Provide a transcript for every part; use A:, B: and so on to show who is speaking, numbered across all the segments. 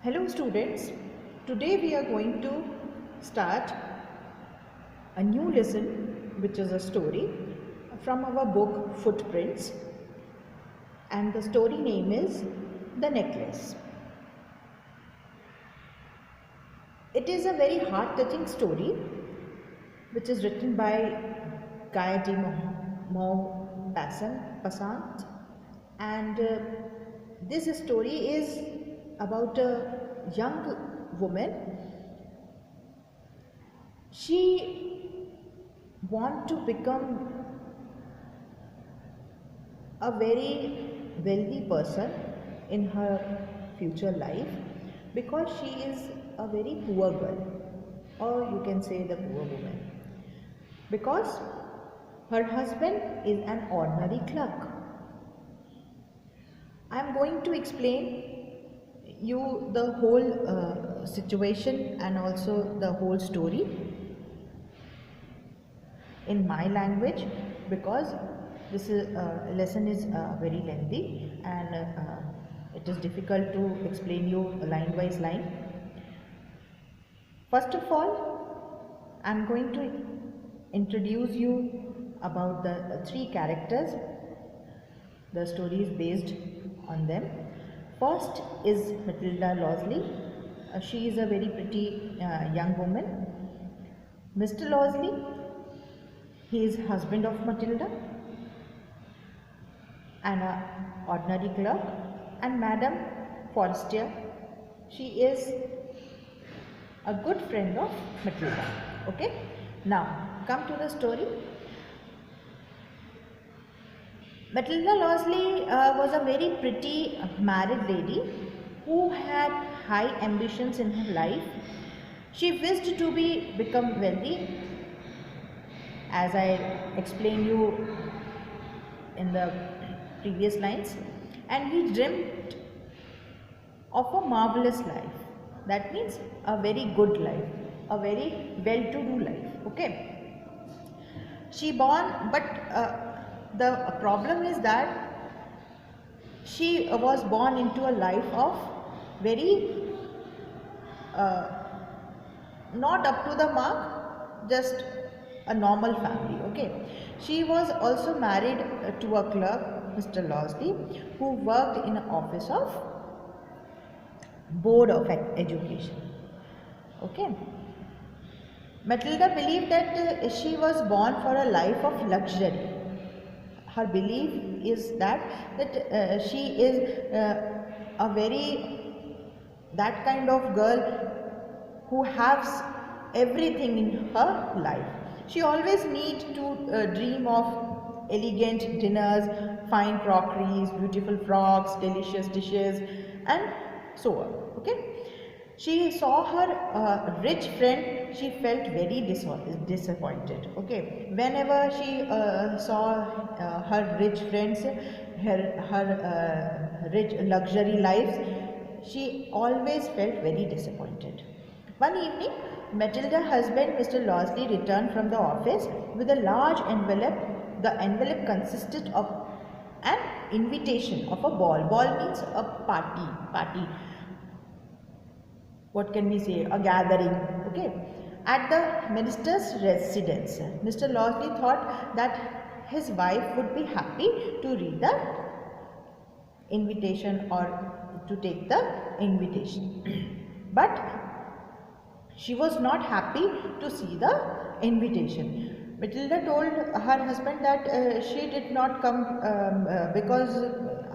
A: Hello students, today we are going to start a new lesson which is a story from our book Footprints, and the story name is The Necklace. It is a very heart-touching story which is written by Guy de Maupassant, and this story is about a young woman. She wants to become a very wealthy person in her future life because she is a very poor girl, or you can say the poor woman, because her husband is an ordinary clerk. I am going to explain you the whole situation and also the whole story in my language, because this lesson is very lengthy and it is difficult to explain you line by line. First of all, I am going to introduce you about the three characters. The story is based on them. First is Matilda Losley. She is a very pretty young woman. Mr. Losley, he is husband of Matilda and an ordinary clerk. And Madam Forestier, she is a good friend of Matilda. Okay, now come to the story. Matilda Losley was a very pretty married lady who had high ambitions in her life. She wished to become wealthy, as I explained you in the previous lines, and he dreamt of a marvelous life. That means a very good life, a very well-to-do life. Okay. She the problem is that she was born into a life of very not up to the mark, just a normal family. Okay. She was also married to a clerk, Mr. Losley, who worked in an office of Board of Education. Okay. Matilda believed that she was born for a life of luxury. Her belief is that she is that kind of girl who has everything in her life. She always needs to dream of elegant dinners, fine crockeries, beautiful frocks, delicious dishes, and so on. Okay. She saw her rich friend, she felt very disappointed. Okay. Whenever she saw her rich friends, her rich luxury lives, she always felt very disappointed. One evening, Matilda's husband, Mr. Losley, returned from the office with a large envelope. The envelope consisted of an invitation of a ball. Ball means a party. What can we say? A gathering. Okay. At the minister's residence. Mr. Losley thought that his wife would be happy to read the invitation or to take the invitation. But she was not happy to see the invitation. Matilda told her husband that she did not come because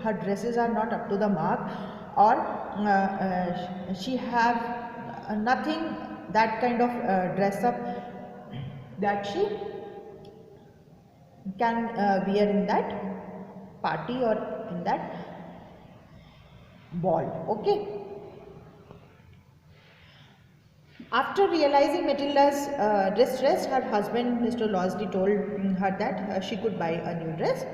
A: her dresses are not up to the mark, or she have nothing that kind of dress up that she can wear in that party or in that ball. Okay. After realizing Matilda's distress, her husband, Mr. Losley, told her that she could buy a new dress,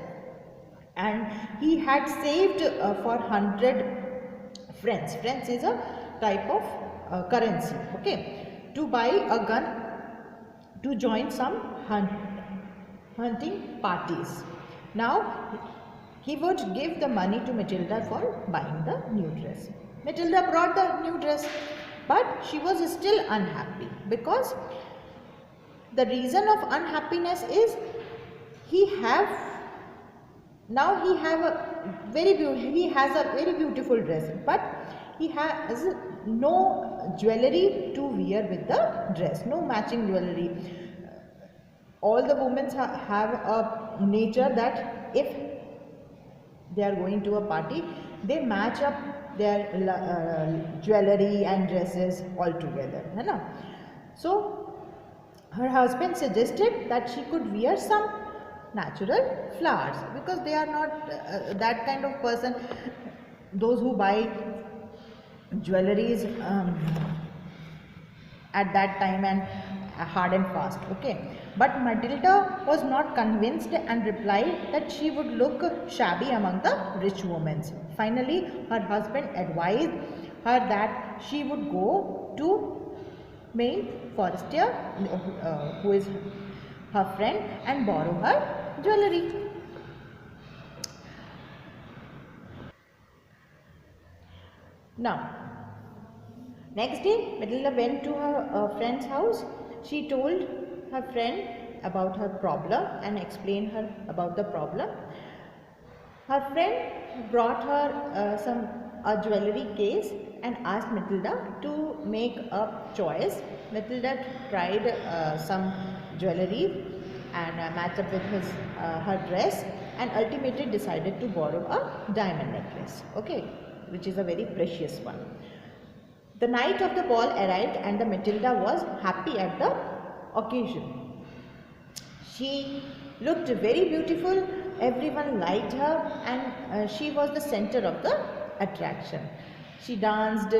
A: and he had saved for 100 francs. Francs is a type of currency. Okay, to buy a gun to join some hunting parties. Now he would give the money to Matilda for buying the new dress. Matilda brought the new dress, but she was still unhappy because the reason of unhappiness is he have he has a very beautiful dress, but he has no jewelry to wear with the dress, no matching jewelry. All the women have a nature that if they are going to a party, they match up their jewelry and dresses all together, है ना? So her husband suggested that she could wear some natural flowers, because they are not that kind of person, those who buy jewelries at that time and hard and fast. Okay, but Matilda was not convinced and replied that she would look shabby among the rich women. Finally, her husband advised her that she would go to main forester, who is her friend, and borrow her jewelry. Now, next day, Matilda went to her friend's house. She told her friend about her problem and explained her about the problem. Her friend brought her a jewelry case and asked Matilda to make a choice. Matilda tried some jewelry and matched up with her dress, and ultimately decided to borrow a diamond necklace, okay, which is a very precious one. The night of the ball arrived and the Matilda was happy at the occasion. She looked very beautiful, everyone liked her, and she was the center of the attraction. She danced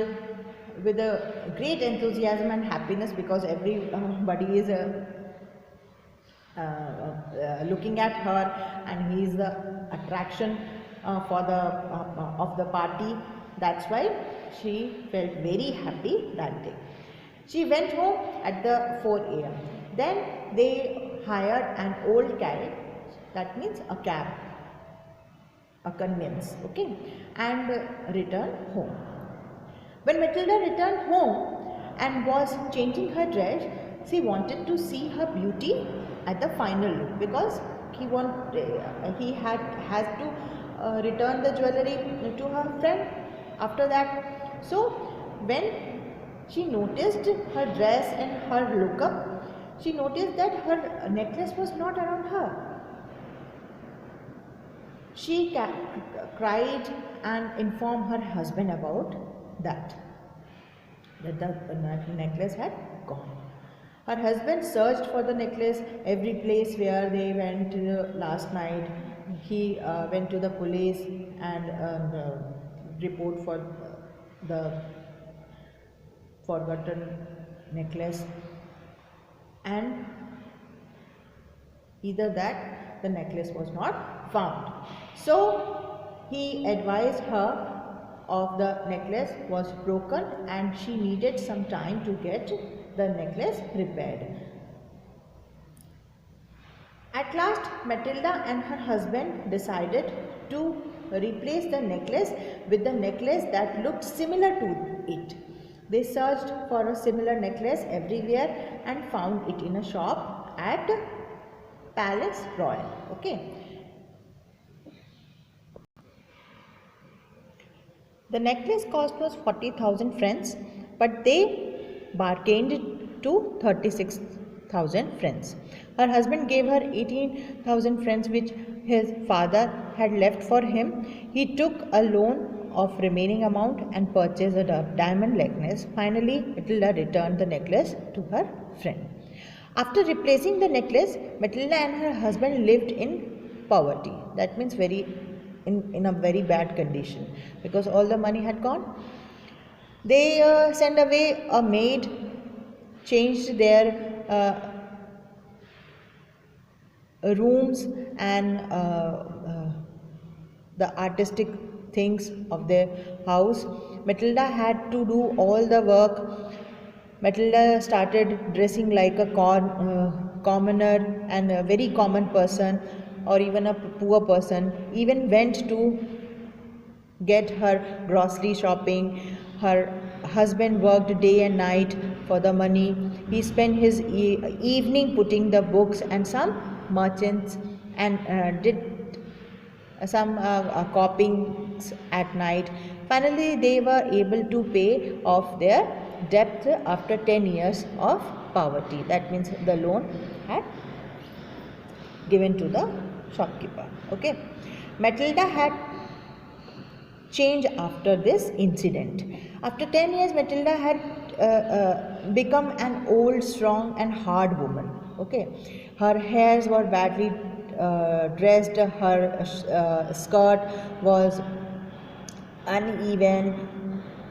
A: with a great enthusiasm and happiness because everybody is looking at her, and he is the attraction of the party. That's why she felt very happy that day. She went home at the 4 a.m. Then they hired an old carriage, that means a cab, a conveyance, okay, and returned home. When Matilda returned home and was changing her dress, she wanted to see her beauty at the final look, because he has to return the jewelry to her friend after that. So when she noticed her dress and her look-up, she noticed that her necklace was not around her. She cried and informed her husband about that the necklace had gone. Her husband searched for the necklace every place where they went last night. He went to the police and report for the forgotten necklace, and either that the necklace was not found. So he advised her of the necklace was broken and she needed some time to get the necklace repaired. At last, Matilda and her husband decided to replace the necklace with the necklace that looked similar to it. They searched for a similar necklace everywhere and found it in a shop at Palace Royal. Okay. The necklace cost was 40,000 francs, but they bargained to 36,000 francs. Her husband gave her 18,000 francs, which his father had left for him. He took a loan of remaining amount and purchased a diamond necklace. Finally, Matilda returned the necklace to her friend. After replacing the necklace, Matilda and her husband lived in poverty. That means in a very bad condition, because all the money had gone. They sent away a maid, changed their rooms and the artistic things of their house. Matilda had to do all the work. Matilda started dressing like a commoner and a very common person, or even a poor person. Even went to get her grocery shopping. Her husband worked day and night for the money. He spent his evening putting the books and some merchants and did some copyings at night. Finally, they were able to pay off their debt after 10 years of poverty. That means the loan had given to the shopkeeper. Okay. Matilda had changed after this incident. After 10 years, Matilda had become an old, strong, and hard woman. Okay, her hairs were badly dressed. Her skirt was uneven.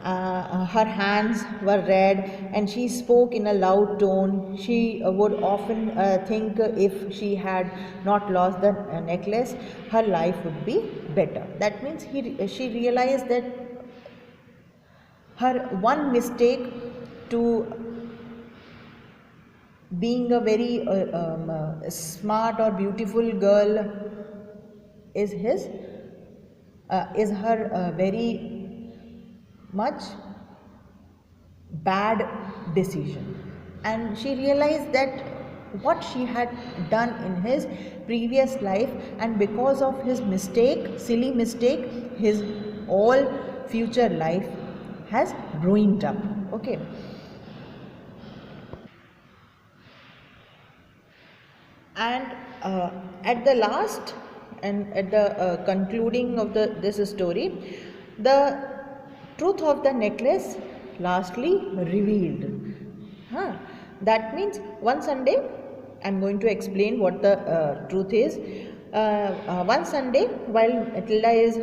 A: Her hands were red, and she spoke in a loud tone. She would often think if she had not lost the necklace, her life would be better. That means she realized that her one mistake to being a very smart or beautiful girl is her very much bad decision, and she realized that what she had done in his previous life, and because of his silly mistake, his all future life has ruined up. Okay. And at the last and at the concluding of this story, the truth of the necklace lastly revealed. That means one Sunday, I'm going to explain what the truth is. One Sunday, while Matilda is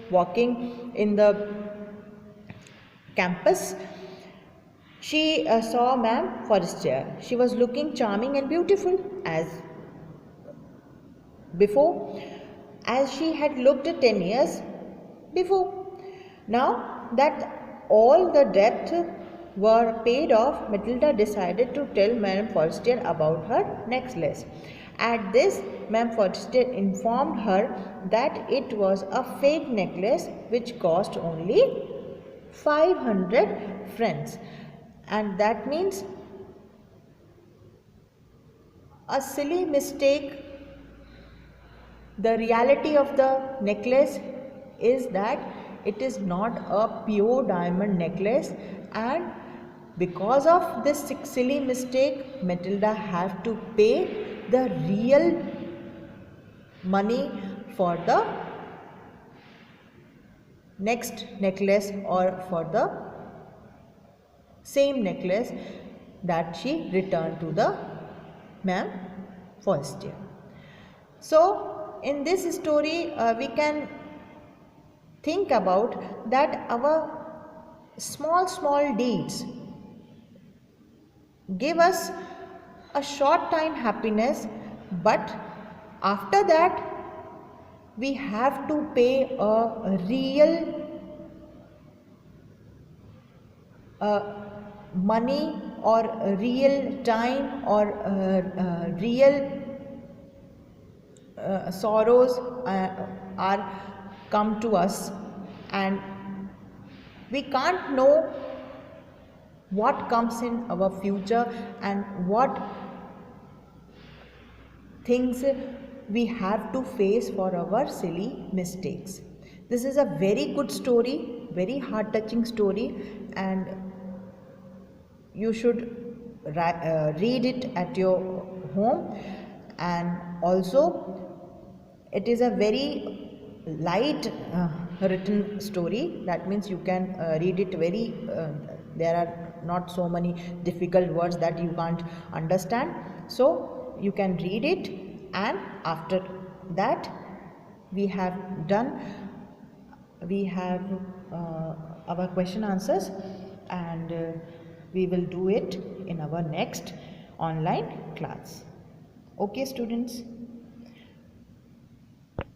A: walking in the campus, she saw Ma'am Forrester. She was looking charming and beautiful as before, as she had looked 10 years before. Now that all the debt were paid off, Matilda decided to tell Madame Forrester about her necklace. At this, Madame Forrester informed her that it was a fake necklace which cost only 500 francs, and that means a silly mistake. The reality of the necklace is that it is not a pure diamond necklace, and because of this silly mistake, Matilda have to pay the real money for the next necklace, or for the same necklace that she returned to the Ma'am Forrester. So in this story, we can think about that our small deeds give us a short time happiness, but after that we have to pay a real money, or real time, or real sorrows are come to us, and we can't know what comes in our future and what things we have to face for our silly mistakes. This is a very good story, very heart touching story, and you should read it at your home. And also, it is a very light written story. That means you can read it very there are not so many difficult words that you can't understand, so you can read it. And after that, we have our question answers, and we will do it in our next online class. Okay, students.